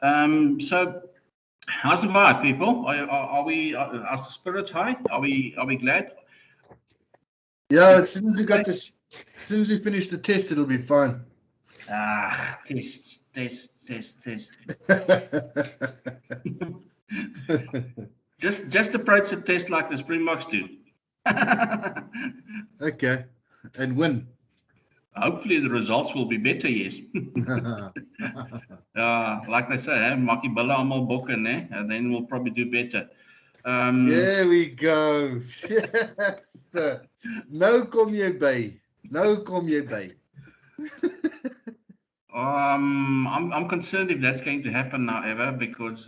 So how's the vibe, people? Are we? Are the spirits high? Are we glad? Yeah, as soon as we got this, as soon as we finish the test, it'll be fine. Test. Just approach the test like the Springboks do. Okay, and win. Hopefully the results will be better, yes. Like they say, Maki Bala almal bokke, and then we'll probably do better. There we go. Yes. Nou kom jy by. Nou kom jy by. I'm concerned if that's going to happen now ever, because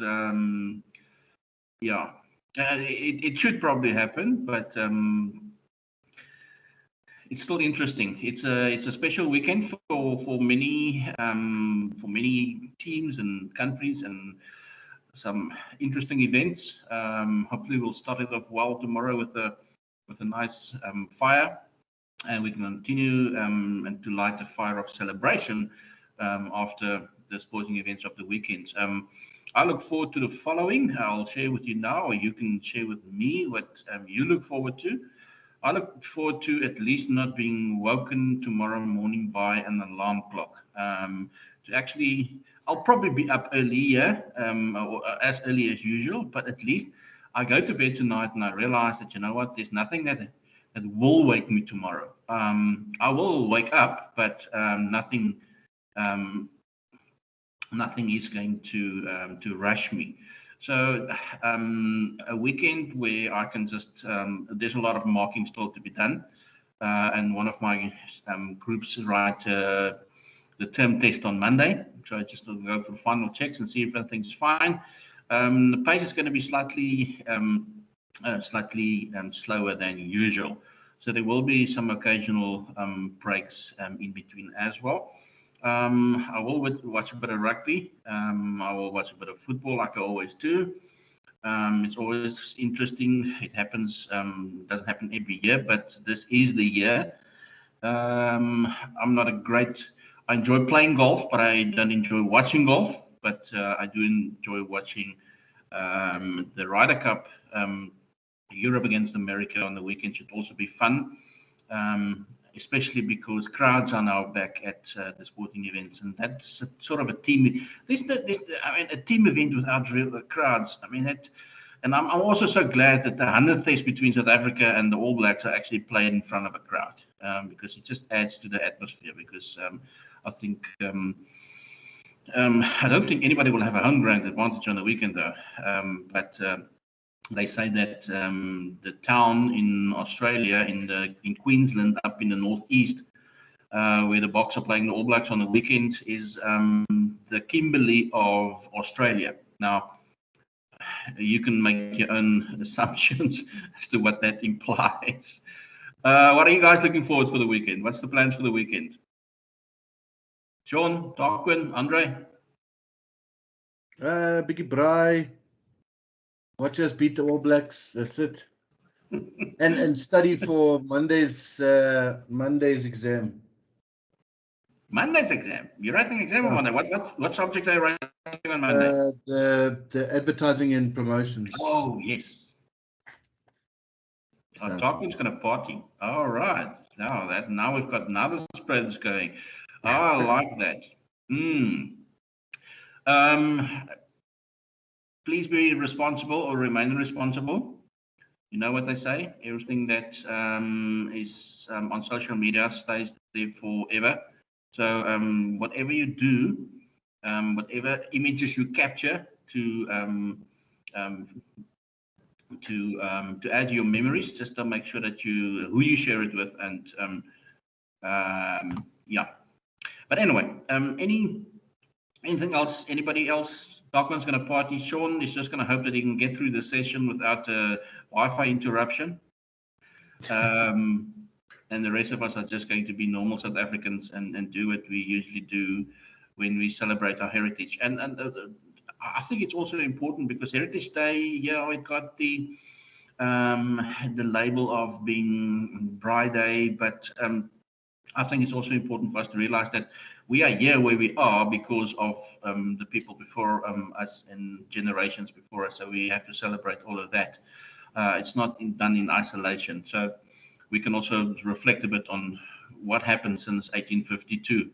yeah, it should probably happen, but it's still interesting. It's a special weekend for many teams and countries, and some interesting events. Hopefully we'll start it off well tomorrow with a nice fire, and we can continue and to light the fire of celebration after the sporting events of the weekend. I look forward to the following. I'll share with you now, or you can share with me what you look forward to. I look forward to at least not being woken tomorrow morning by an alarm clock. To actually, I'll probably be up earlier, or as early as usual, but at least I go to bed tonight and I realize that, you know what, there's nothing that will wake me tomorrow. I will wake up, but nothing is going to rush me. So a weekend where I can just, there's a lot of marking still to be done. And one of my groups write the term test on Monday. So I just go for final checks and see if everything's fine. The pace is going to be slightly slower than usual. So there will be some occasional breaks in between as well. I will watch a bit of rugby. I will watch a bit of football like I always do. It's always interesting. It happens, doesn't happen every year, but this is the year. I'm not a great, I enjoy playing golf, but I don't enjoy watching golf. But I do enjoy watching the Ryder Cup. Europe against America on the weekend should also be fun. Especially because crowds are now back at the sporting events, and that's sort of a team. A team event without real crowds. I mean, and I'm also so glad that the 100th test between South Africa and the All Blacks are actually played in front of a crowd, because it just adds to the atmosphere. Because I think I don't think anybody will have a home ground advantage on the weekend, though. But they say that the town in Australia, in Queensland, up in the northeast, where the Boks are playing the All Blacks on the weekend, is the Kimberley of Australia. Now, you can make your own assumptions as to what that implies. What are you guys looking forward for the weekend? What's the plans for the weekend? Sean, Darwin, Andre? Biggie Braai. Watch us beat the All Blacks. That's it. and study for Monday's exam. Monday's exam. You're writing an exam on Monday. What subject are you writing on Monday? The advertising and promotions. Oh yes. Darwin's gonna party. All right. Now we've got another spreads going. Oh, I like that. Please be responsible or remain responsible. You know what they say, everything that is on social media stays there forever. So whatever you do, whatever images you capture to add to your memories, just to make sure that who you share it with, and yeah. But anyway, anything else? Anybody else? Darkman's going to party. Sean is just going to hope that he can get through the session without a Wi-Fi interruption. And the rest of us are just going to be normal South Africans and do what we usually do when we celebrate our heritage. And I think it's also important because Heritage Day, it got the label of being Braai Day, but I think it's also important for us to realize that we are here where we are because of the people before us and generations before us. So we have to celebrate all of that. It's not done in isolation. So we can also reflect a bit on what happened since 1852.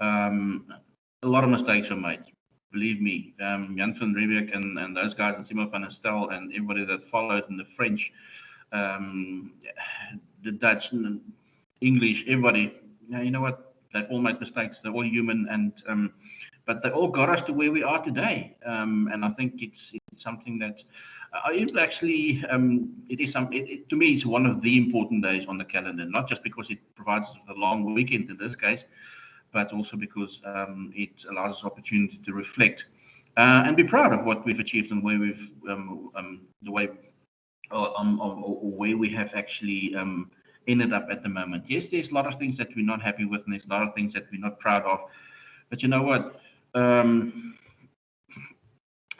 A lot of mistakes were made. Believe me, Jan van Riebeeck and those guys, and Simon van der Stel, and everybody that followed, and the French, um, the Dutch, and English, everybody. You know what? They've all made mistakes. They're all human, and but they all got us to where we are today. And I think it's something that it actually it is some. To me, it's one of the important days on the calendar. Not just because it provides us with a long weekend in this case, but also because it allows us opportunity to reflect and be proud of what we've achieved and where we've the way or where we have actually ended up at the moment. Yes, there's a lot of things that we're not happy with, and there's a lot of things that we're not proud of. But you know what?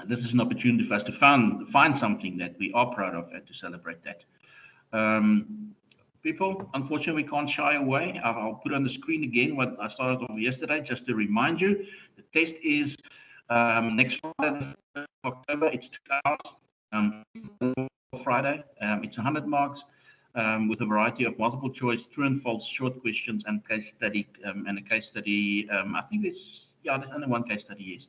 This is an opportunity for us to find something that we are proud of and to celebrate that. People, unfortunately, we can't shy away. I'll put on the screen again what I started off yesterday, just to remind you. The test is next Friday, October. It's 2 hours. Friday. It's 100 marks with a variety of multiple choice, true and false, short questions, and case study. And a case study, I think there's only one case study, yes.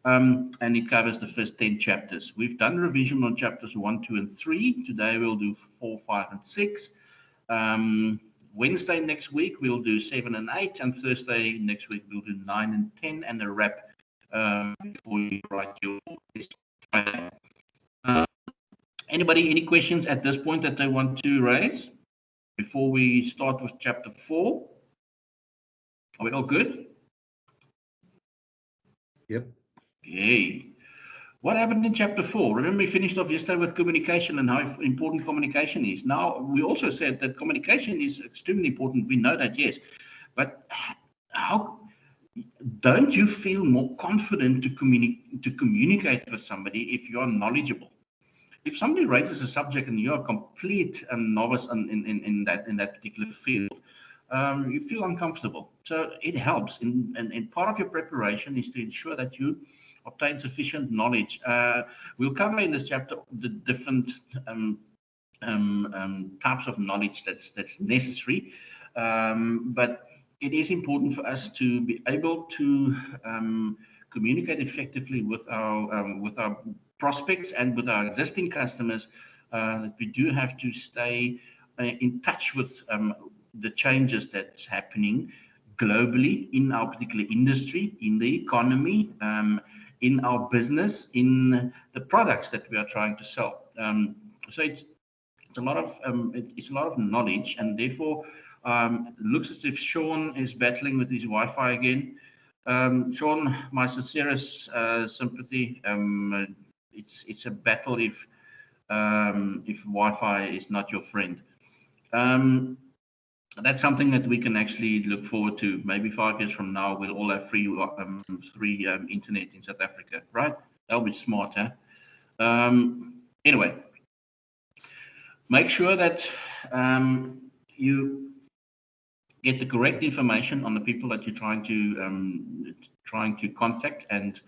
And it covers the first 10 chapters. We've done revision on chapters 1, 2, and 3. Today we'll do 4, 5, and 6. Wednesday next week we'll do 7 and 8, and Thursday next week we'll do 9 and 10, and a wrap before you write your test. Anybody, any questions at this point that they want to raise before we start with chapter 4? Are we all good? Yep. Yay. What happened in chapter 4? Remember, we finished off yesterday with communication and how important communication is. Now, we also said that communication is extremely important. We know that, yes. But how don't you feel more confident to communicate with somebody if you are knowledgeable? If somebody raises a subject and you're a complete novice in that particular field, you feel uncomfortable. So it helps. And part of your preparation is to ensure that you obtain sufficient knowledge. We'll cover in this chapter the different types of knowledge that's necessary. But it is important for us to be able to communicate effectively with our prospects and with our existing customers. That we do have to stay in touch with the changes that's happening globally in our particular industry, in the economy, in our business, in the products that we are trying to sell. So it's a lot of knowledge, and therefore looks as if Sean is battling with his Wi-Fi again. Sean, my sincerest sympathy. It's a battle if Wi-Fi is not your friend. That's something that we can actually look forward to. Maybe 5 years from now, we'll all have free internet in South Africa, right? That'll be smart, huh? Anyway, make sure that you get the correct information on the people that you're trying to contact and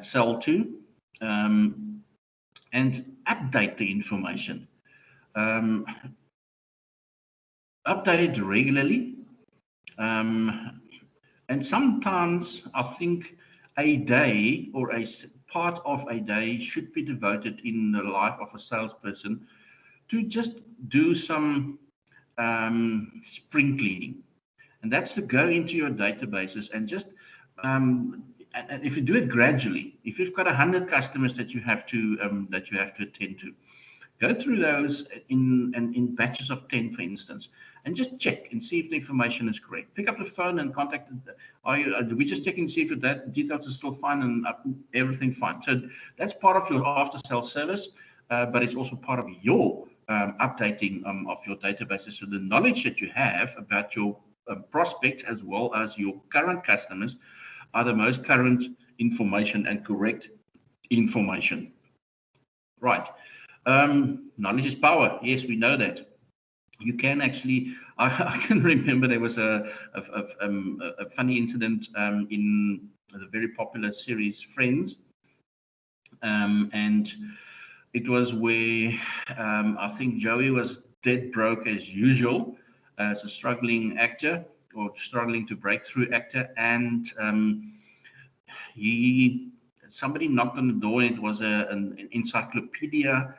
sell to, and update the information. Update it regularly, and sometimes I think a day or a part of a day should be devoted in the life of a salesperson to just do some spring cleaning, and that's to go into your databases and just and if you do it gradually, if you've got 100 customers that you have to attend to, go through those in batches of 10, for instance, and just check and see if the information is correct. Pick up the phone and contact. We just checking to see if that details are still fine and everything fine. So that's part of your after-sales service, but it's also part of your updating of your databases. So the knowledge that you have about your prospects as well as your current customers are the most current information and correct information. Right. Knowledge is power. Yes, we know that. you can actually, I can remember there was a funny incident in the very popular series Friends, and it was where I think Joey was dead broke as usual as a struggling actor or struggling to break through actor, and he somebody knocked on the door, and it was an encyclopedia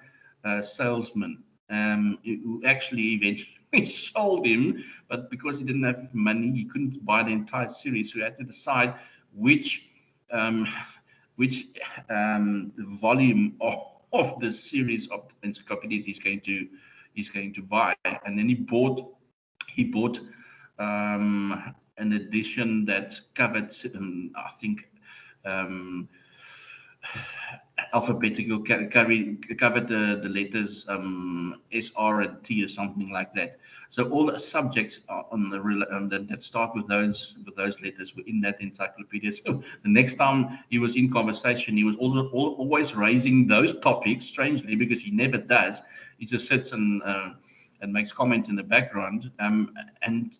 salesman who actually eventually sold him, but because he didn't have money, he couldn't buy the entire series, so he had to decide which um, which volume of the series of encyclopedias he's going to buy, and then he bought an edition that covered I think um, alphabetical covered the letters S, R, and T or something like that. So all the subjects are on that start with those letters were in that encyclopedia. So the next time he was in conversation, he was always raising those topics. Strangely, because he never does, he just sits and makes comments in the background. And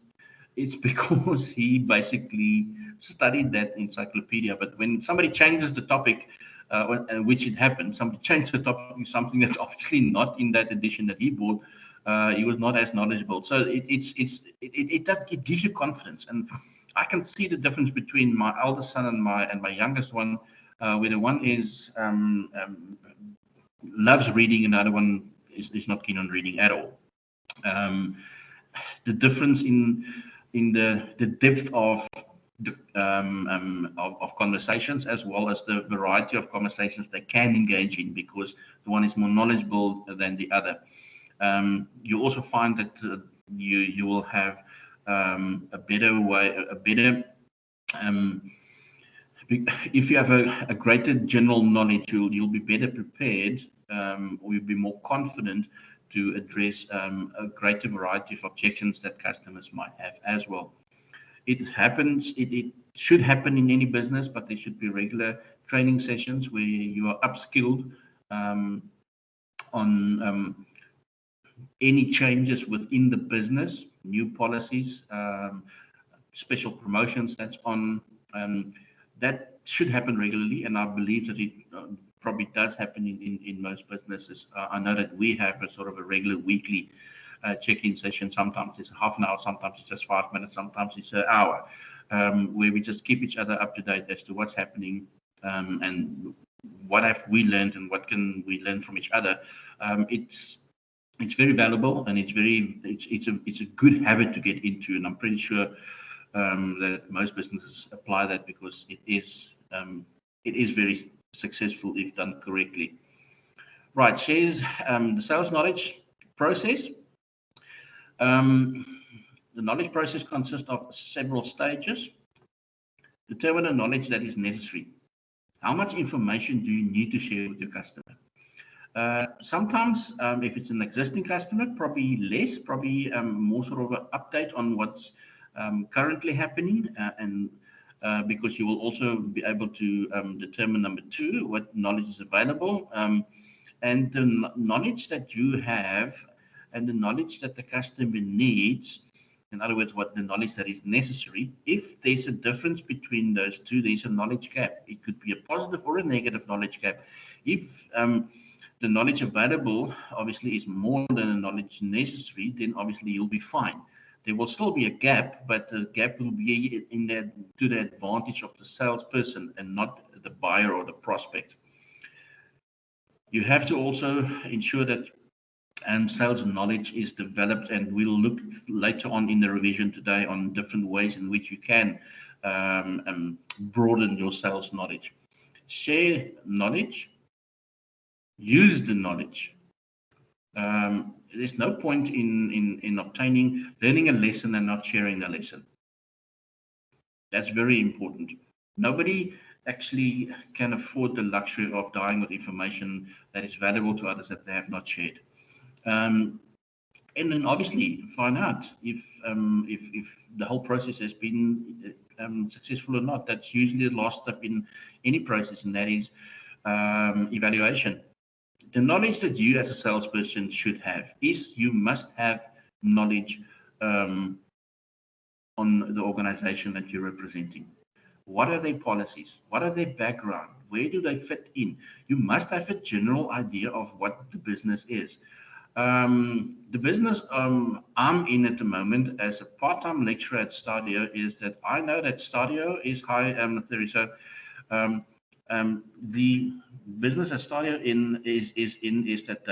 it's because he basically studied that encyclopedia. But when somebody changes the topic, which it happened, somebody changed the topic to something that's obviously not in that edition that he bought. He was not as knowledgeable. So it gives you confidence, and I can see the difference between my eldest son and my youngest one, where the one is loves reading, and the other one is not keen on reading at all. Um, the difference in the depth of conversations, as well as the variety of conversations they can engage in, because the one is more knowledgeable than the other. You also find that you will have a better um, if you have a greater general knowledge, you'll be better prepared, or you'll be more confident to address a greater variety of objections that customers might have as well. It happens, it should happen in any business, but there should be regular training sessions where you are upskilled um, on any changes within the business, new policies, special promotions that's on. That should happen regularly, and I believe that it probably does happen in most businesses. I know that we have a sort of a regular weekly check-in session. Sometimes it's half an hour, sometimes it's just 5 minutes, sometimes it's an hour, where we just keep each other up to date as to what's happening, and what have we learned and what can we learn from each other. It's very valuable, and it's a good habit to get into, and I'm pretty sure that most businesses apply that, because it is very successful if done correctly. Right, shares the sales knowledge process. The knowledge process consists of several stages. Determine the knowledge that is necessary. How much information do you need to share with your customer? Sometimes, if it's an existing customer, probably less, probably more sort of an update on what's currently happening, and because you will also be able to determine, number two, what knowledge is available, and the knowledge that you have and the knowledge that the customer needs. In other words, what the knowledge that is necessary. If there's a difference between those two, there's a knowledge gap. It could be a positive or a negative knowledge gap. If the knowledge available obviously is more than the knowledge necessary, then obviously you'll be fine. There will still be a gap, but the gap will be to the advantage of the salesperson and not the buyer or the prospect. You have to also ensure that sales knowledge is developed, and we'll look later on in the revision today on different ways in which you can broaden your sales knowledge. Share knowledge, use the knowledge. There's no point in learning a lesson and not sharing the lesson. That's very important. Nobody actually can afford the luxury of dying with information that is valuable to others that they have not shared. And then obviously find out if the whole process has been successful or not. That's usually the last step in any process, and that is evaluation. The knowledge that you as a salesperson should have is you must have knowledge on the organization that you're representing. What are their policies? What are their background? Where do they fit in? You must have a general idea of what the business is. The business I'm in at the moment as a part-time lecturer at Stadio is that I know that Stadio is high theory. So the business that Stadio is that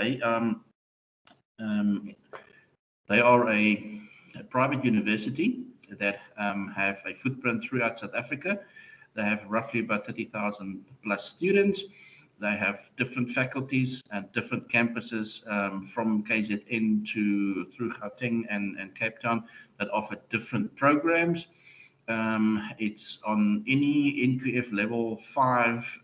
they are a private university that have a footprint throughout South Africa. They have roughly about 30,000 plus students. They have different faculties and different campuses from KZN through Gauteng and Cape Town that offer different programs. It's on any NQF level 5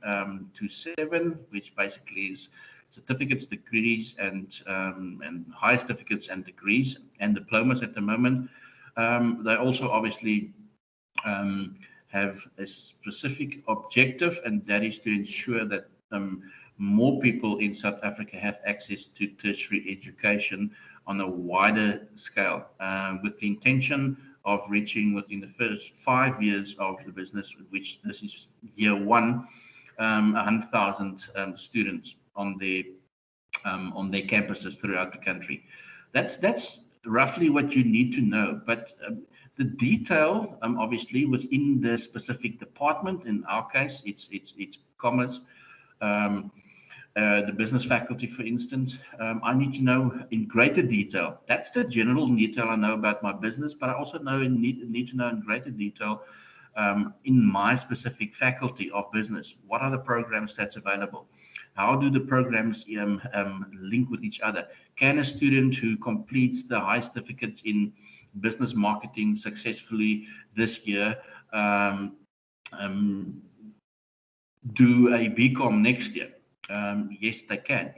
to 7, which basically is certificates, degrees, and higher certificates and degrees and diplomas at the moment. They also obviously have a specific objective, and that is to ensure that more people in South Africa have access to tertiary education on a wider scale, with the intention of reaching within the first 5 years of the business, which this is year 1, 100,000 students on their campuses throughout the country. That's roughly what you need to know, but the detail, obviously, within the specific department. In our case, it's commerce. The business faculty, for instance, I need to know in greater detail. That's the general detail I know about my business, but I also need to know in greater detail in my specific faculty of business. What are the programs that's available? How do the programs link with each other? Can a student who completes the high certificate in business marketing successfully this year do a BCom next year? Yes, they can.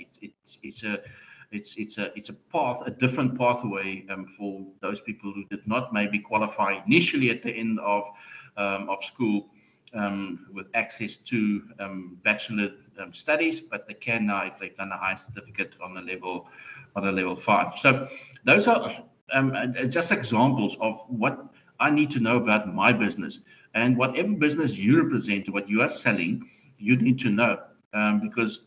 It's a path, a different pathway for those people who did not maybe qualify initially at the end of school with access to bachelor studies, but they can now if they've done a high certificate on a level 5. So those are just examples of what I need to know about my business, and whatever business you represent, what you are selling, you need to know, because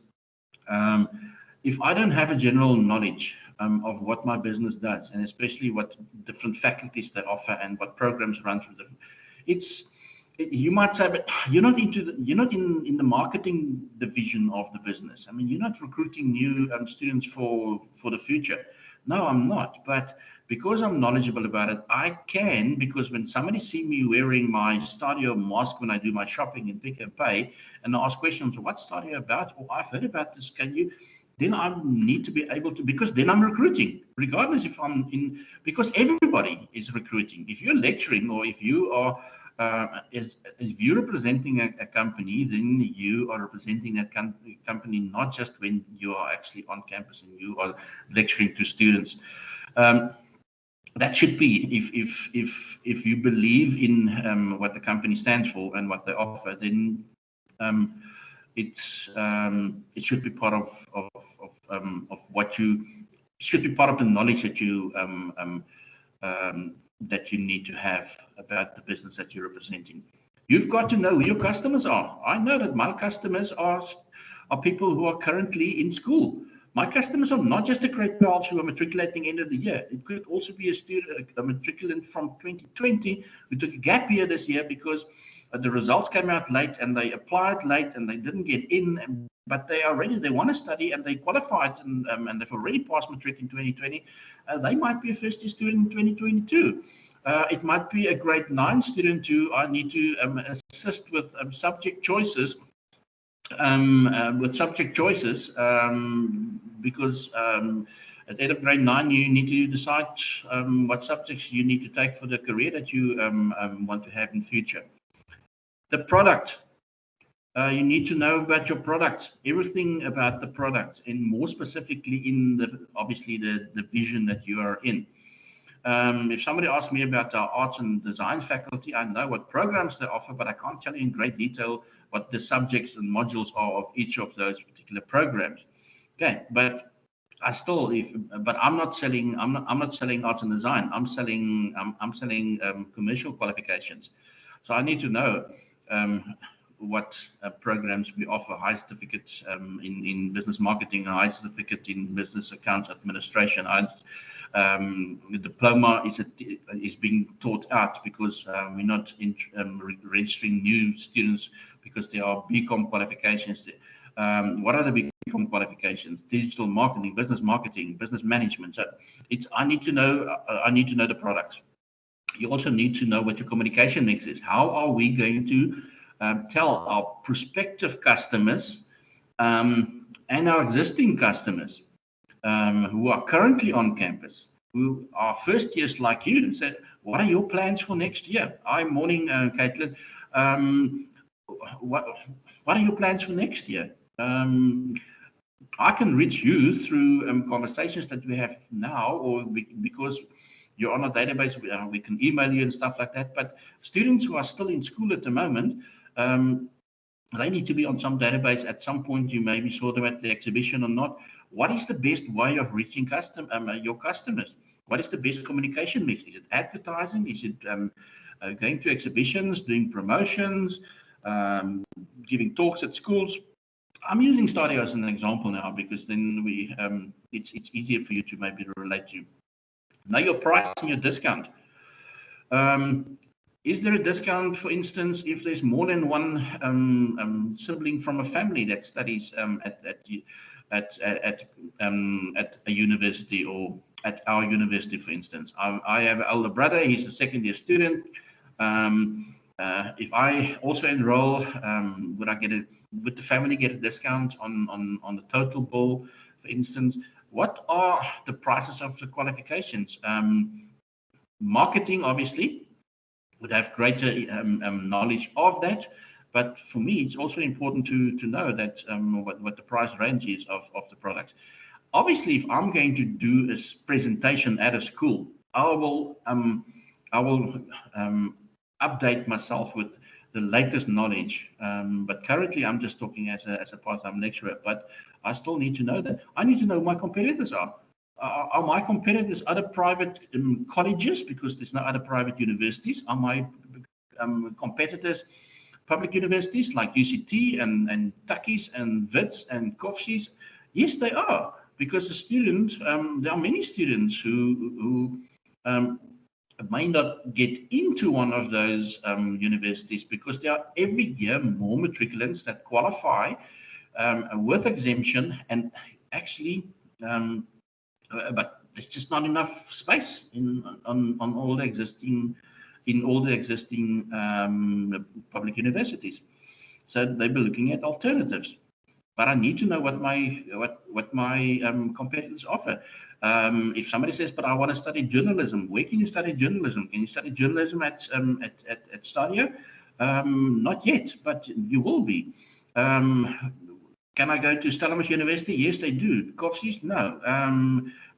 if I don't have a general knowledge of what my business does, and especially what different faculties they offer and what programs run through them, you might say, but you're not in the marketing division of the business. I mean, you're not recruiting new students for the future. No, I'm not. But because I'm knowledgeable about it, I can, because when somebody see me wearing my Stadio mask when I do my shopping in Pick and Pay, and I ask questions, what's Stadio about? Or I've heard about this, can you? Then I need to be able to, because then I'm recruiting, regardless if I'm in, because everybody is recruiting. If you're lecturing, or if you are, if you're representing a company, then you are representing that company, not just when you are actually on campus and you are lecturing to students. That should be, if you believe in what the company stands for and what they offer, then it should be part of what you should be part of the knowledge that you need to have about the business that you're representing. You've got to know who your customers are. I know that my customers are people who are currently in school. My customers are not just the grade 12s who are matriculating end of the year. It could also be a student, a matriculant from 2020 who took a gap year this year because the results came out late and they applied late and they didn't get in, but they are ready, they want to study and they qualified and they've already passed matric in 2020. They might be a first year student in 2022. It might be a grade 9 student who I need to assist with subject choices. Because at the end of grade 9, you need to decide what subjects you need to take for the career that you want to have in future. The product, you need to know about your product, everything about the product, and more specifically in obviously the division that you are in. If somebody asks me about our arts and design faculty, I know what programs they offer, but I can't tell you in great detail what the subjects and modules are of each of those particular programs. Okay, but I still, but I'm not selling. I'm not selling arts and design. I'm selling commercial qualifications. So I need to know what programs we offer. High certificates in business marketing, a high certificate in business accounts administration. The diploma is being taught out because we're not registering new students because there are BCom qualifications. What are the BCom qualifications? Digital marketing, business management. So I need to know. I need to know the products. You also need to know what your communication mix is. How are we going to tell our prospective customers and our existing customers who are currently on campus, who are first years like you, and say, what are your plans for next year? Hi, morning, Caitlin. What are your plans for next year? I can reach you through conversations that we have now, or because you're on a database, we can email you and stuff like that. But students who are still in school at the moment, they need to be on some database at some point. You maybe saw them at the exhibition or not. What is the best way of reaching your customers? What is the best communication mix? Is it advertising? Is it going to exhibitions, doing promotions, giving talks at schools? I'm using Stadio as an example now because then it's easier for you to maybe relate to. Now your price and your discount. Is there a discount, for instance, if there's more than one sibling from a family that studies at a university or at our university, for instance? I have an older brother. He's a second-year student. If I also enroll, would the family get a discount on the total bill, for instance? What are the prices of the qualifications? Marketing, obviously, would have greater knowledge of that. But for me, it's also important to know that what the price range is of the products. Obviously, if I'm going to do a presentation at a school, I will update myself with the latest knowledge. But currently, I'm just talking as a part-time lecturer. But I still need to know that. I need to know who my competitors are. Are my competitors other private colleges because there's no other private universities? Are my competitors public universities like UCT and Tukkies and Wits and Koffsies? Yes, they are, because the students, there are many students who may not get into one of those universities because there are every year more matriculants that qualify with exemption, and actually but there's just not enough space on all the existing public universities. So they'll be looking at alternatives. But I need to know what my competitors offer. If somebody says, "But I want to study journalism," where can you study journalism? Can you study journalism at Stadio? Not yet, but you will be. Can I go to Stellenbosch University? Yes, they do. Koffsies? No.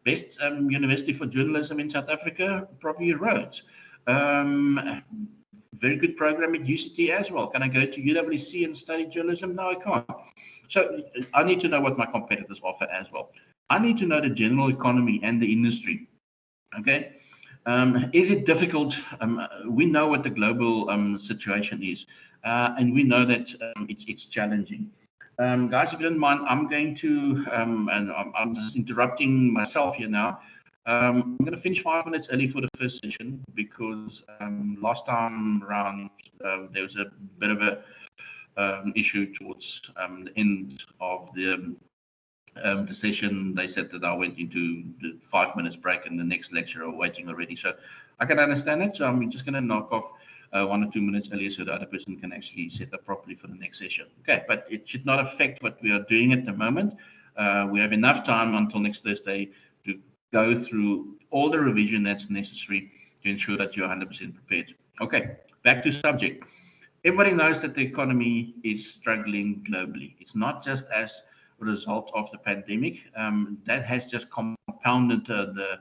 Best university for journalism in South Africa? Probably Rhodes. Very good program at UCT as well. Can I go to UWC and study journalism? No, I can't. So I need to know what my competitors offer as well. I need to know the general economy and the industry. Okay. Is it difficult? We know what the global situation is, and we know that it's challenging. Guys, if you don't mind, I'm going to, and I'm just interrupting myself here now. I'm going to finish 5 minutes early for the first session because last time around there was a bit of a issue towards the end of the session. They said that I went into the 5 minutes break and the next lecturer waiting already. So I can understand it. So I'm just going to knock off 1 or 2 minutes earlier so the other person can actually set up properly for the next session. Okay, but it should not affect what we are doing at the moment. We have enough time until next Thursday to go through all the revision that's necessary to ensure that you're 100% prepared. Okay, back to subject. Everybody knows that the economy is struggling globally. It's not just as a result of the pandemic. That has just compounded the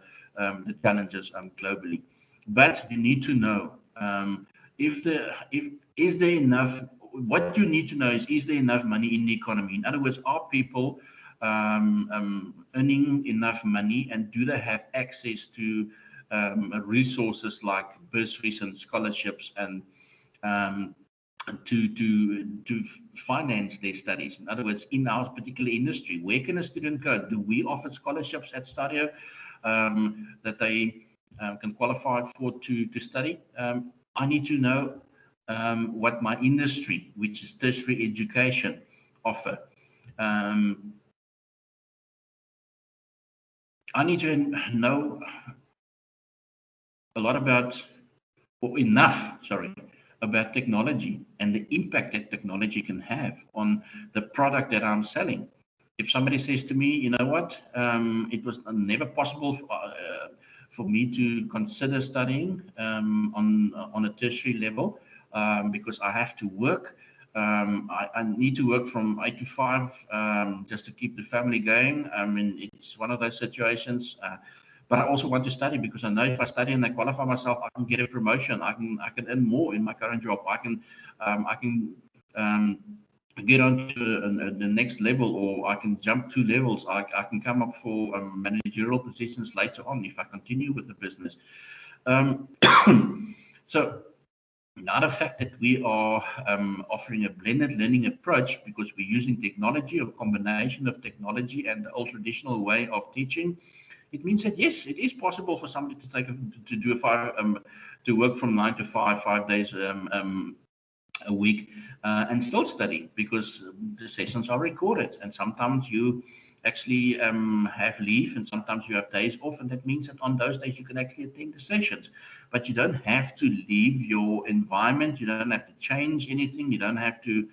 challenges globally. But you need to know is there enough. What you need to know is there enough money in the economy? In other words, are people earning enough money, and do they have access to resources like bursaries and scholarships and um, to finance their studies. In other words, in our particular industry, where can a student go? Do we offer scholarships at Stadio that they can qualify for to study? I need to know what my industry, which is tertiary education, offer. Um, I need to know a lot about, or enough, sorry, about technology and the impact that technology can have on the product that I'm selling. If somebody says to me, you know what, it was never possible for me to consider studying on a tertiary level because I have to work. I need to work from 8 to 5 just to keep the family going. I mean, it's one of those situations. But I also want to study because I know if I study and I qualify myself, I can get a promotion. I can earn more in my current job. I can um, get on to the next level, or I can jump 2 levels. I can come up for managerial positions later on if I continue with the business. Um, so now the fact that we are offering a blended learning approach because we're using technology, a combination of technology and the old traditional way of teaching, it means that yes, it is possible for somebody to do to work from 9 to 5, 5 days a week, and still study because the sessions are recorded, and sometimes you actually have leave, and sometimes you have days off, and that means that on those days you can actually attend the sessions. But you don't have to leave your environment, you don't have to change anything, you don't have to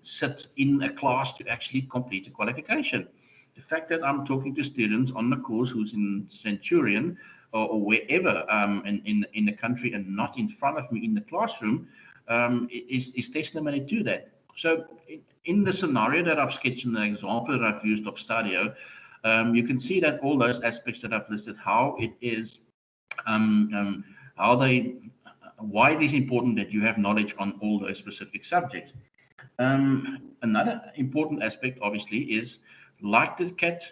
sit in a class to actually complete a qualification. The fact that I'm talking to students on the course who's in Centurion or wherever in the country and not in front of me in the classroom is testimony to that. So in the scenario that I've sketched, in the example that I've used of Stadio, you can see that all those aspects that I've listed, how it is, how they, why it is important that you have knowledge on all those specific subjects. Another important aspect, obviously, is like the cat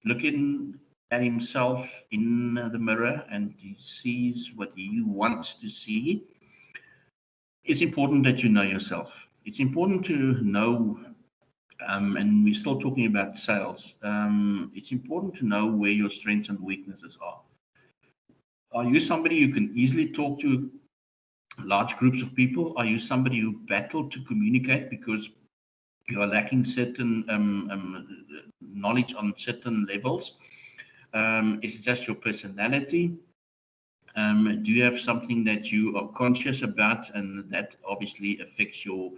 looking at himself in the mirror and he sees what he wants to see. It's important that you know yourself. It's important to know, and we're still talking about sales. It's important to know where your strengths and weaknesses are. Are you somebody who can easily talk to large groups of people? Are you somebody who battle to communicate because you are lacking certain knowledge on certain levels? Is it just your personality? Do you have something that you are conscious about, and that obviously affects your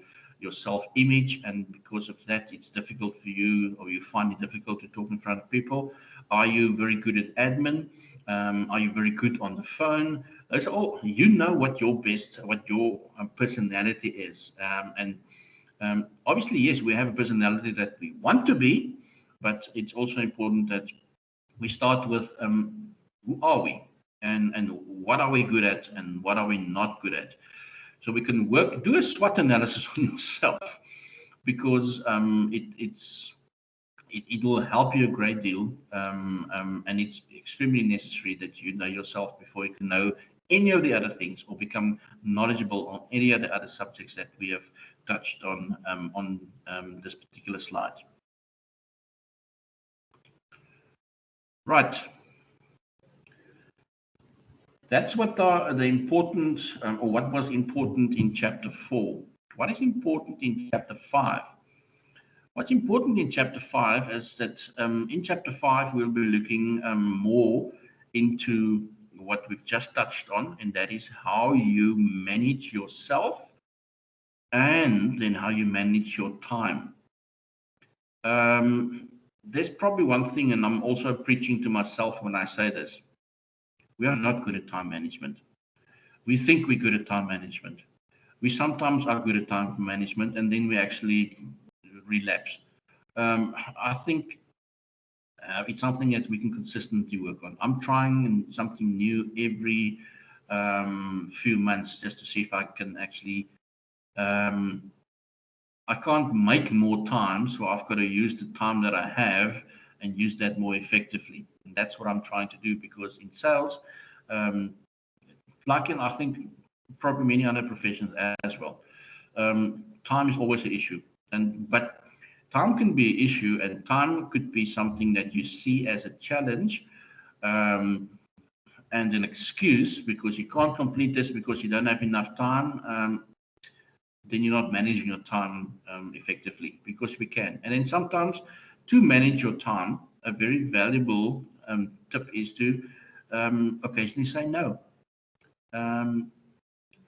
self-image, and because of that, it's difficult for you, or you find it difficult to talk in front of people? Are you very good at admin? Are you very good on the phone? Those are all, you know what your best, what your personality is, and obviously, yes, we have a personality that we want to be, but it's also important that we start with who are we, and what are we good at, and what are we not good at. So we can do a SWOT analysis on yourself, because it will help you a great deal, and it's extremely necessary that you know yourself before you can know any of the other things or become knowledgeable on any of the other subjects that we have touched on this particular slide. Right. That's what the important, or what was important in chapter 4. What is important in chapter 5? What's important in chapter 5 is that in chapter 5, we'll be looking more into what we've just touched on, and that is how you manage yourself and then how you manage your time. There's probably one thing, and I'm also preaching to myself when I say this. We are not good at time management. We think we're good at time management. We sometimes are good at time management, and then we actually relapse. I think it's something that we can consistently work on. I'm trying something new every few months just to see if I can actually I can't make more time, so I've got to use the time that I have and use that more effectively. And that's what I'm trying to do, because in sales, um, like in, I think, probably many other professions as well, time is always an issue. But time can be an issue, and time could be something that you see as a challenge, um, and an excuse because you can't complete this because you don't have enough time. Then you're not managing your time effectively, because we can. And then sometimes, to manage your time, a very valuable tip is to occasionally say no. Um,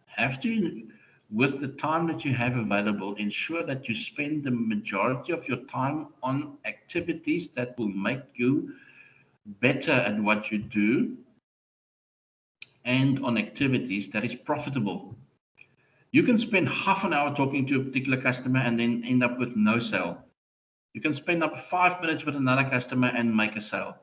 have to, with the time that you have available, ensure that you spend the majority of your time on activities that will make you better at what you do, and on activities that is profitable. You can spend half an hour talking to a particular customer and then end up with no sale. You can spend up 5 minutes with another customer and make a sale.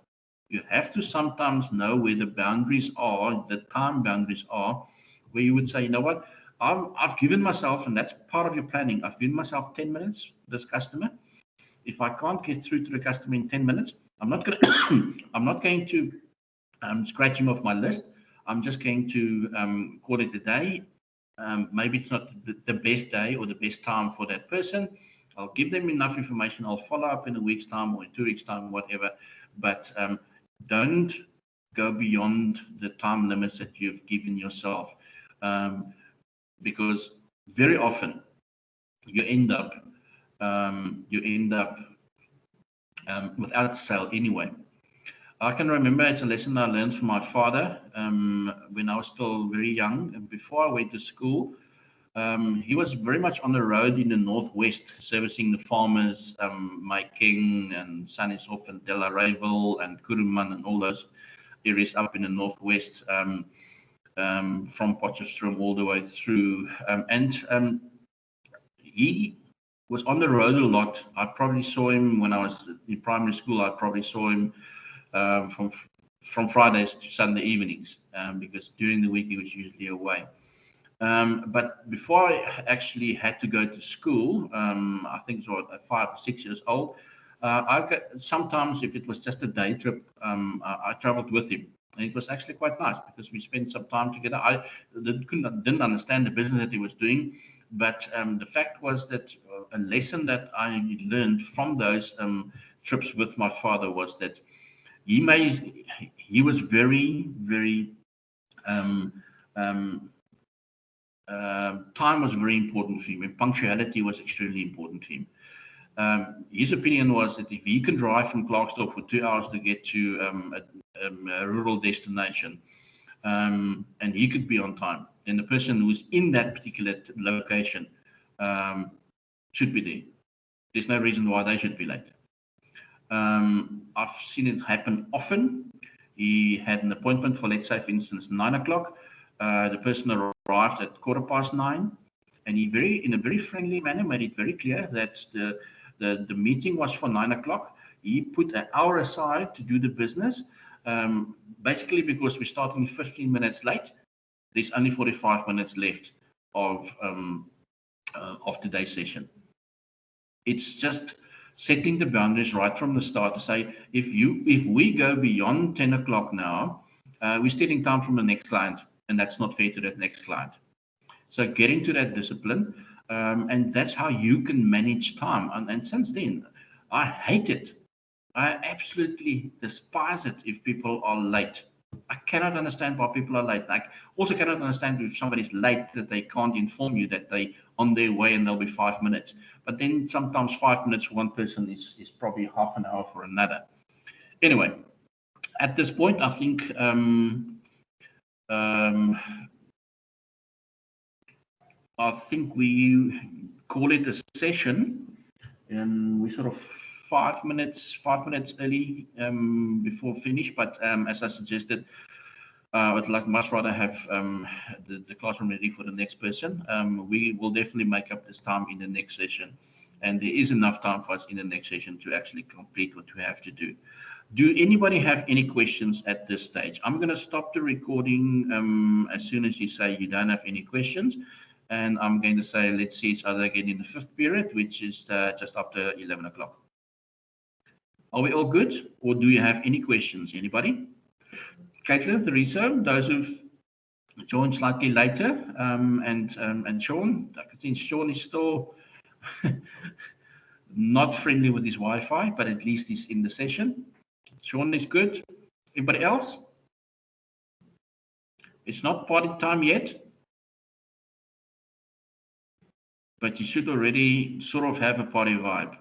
You have to sometimes know where the boundaries are, the time boundaries are, where you would say, you know what, I've given myself, and that's part of your planning, I've given myself 10 minutes with this customer. If I can't get through to the customer in 10 minutes, I'm not going to, I'm not going to scratch him off my list. I'm just going to call it a day. Maybe it's not the best day or the best time for that person. I'll give them enough information. I'll follow up in a week's time or in 2 weeks' time, whatever. But don't go beyond the time limits that you've given yourself, because very often you end up without sale anyway. I can remember it's a lesson I learned from my father when I was still very young. And before I went to school, he was very much on the road in the northwest, servicing the farmers, King and Sunnysoft and Delareyville and Kuruman and all those areas up in the northwest, from Potchefstroom all the way through. He was on the road a lot. I probably saw him when I was in primary school. I probably saw him from Fridays to Sunday evenings, because during the week he was usually away. But before I actually had to go to school, I think it was 5 or 6 years old, sometimes if it was just a day trip, I traveled with him. And it was actually quite nice because we spent some time together. I didn't understand the business that he was doing, but the fact was that a lesson that I learned from those trips with my father was that he was very, very time was very important for him, and punctuality was extremely important to him. His opinion was that if he can drive from Clarksdorp for 2 hours to get to a rural destination, and he could be on time, then the person who's in that particular location should be there. There's no reason why they should be late. I've seen it happen often. He had an appointment for, let's say, for instance, 9 o'clock. The person arrived at 9:15, and he in a very friendly manner made it very clear that the meeting was for 9 o'clock. He put an hour aside to do the business, basically because we're starting 15 minutes late. There's only 45 minutes left of today's session. It's just setting the boundaries right from the start to say, if we go beyond 10 o'clock now, we're stealing time from the next client, and that's not fair to that next client. So getting to that discipline, and that's how you can manage time. And since then, I hate it. I absolutely despise it if people are late. I cannot understand why people are late. I also cannot understand if somebody's late that they can't inform you that they on their way and they'll be 5 minutes. But then sometimes 5 minutes for one person is probably half an hour for another. Anyway, at this point, I think we call it a session, and we sort of 5 minutes early before finish. But as I suggested, I would much rather have the classroom ready for the next person. We will definitely make up this time in the next session, and there is enough time for us in the next session to actually complete what we have to do. Do anybody have any questions at this stage? I'm going to stop the recording as soon as you say you don't have any questions. And I'm going to say, let's see each other again in the 5th period, which is just after 11 o'clock. Are we all good? Or do you have any questions? Anybody? Caitlin, Theresa, those who've joined slightly later, and Sean. I can see Sean is still not friendly with his Wi-Fi, but at least he's in the session. Sean is good. Anybody else? It's not party time yet, but you should already sort of have a party vibe.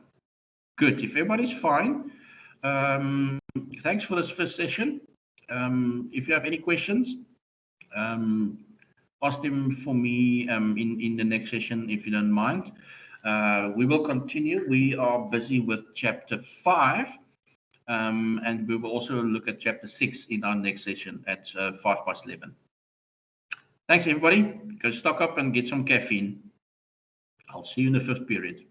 Good. If everybody's fine, thanks for this first session. If you have any questions, ask them for me in the next session, if you don't mind. We will continue. We are busy with chapter 5, and we will also look at chapter 6 in our next session at 11:05. Thanks, everybody. Go stock up and get some caffeine. I'll see you in the 5th period.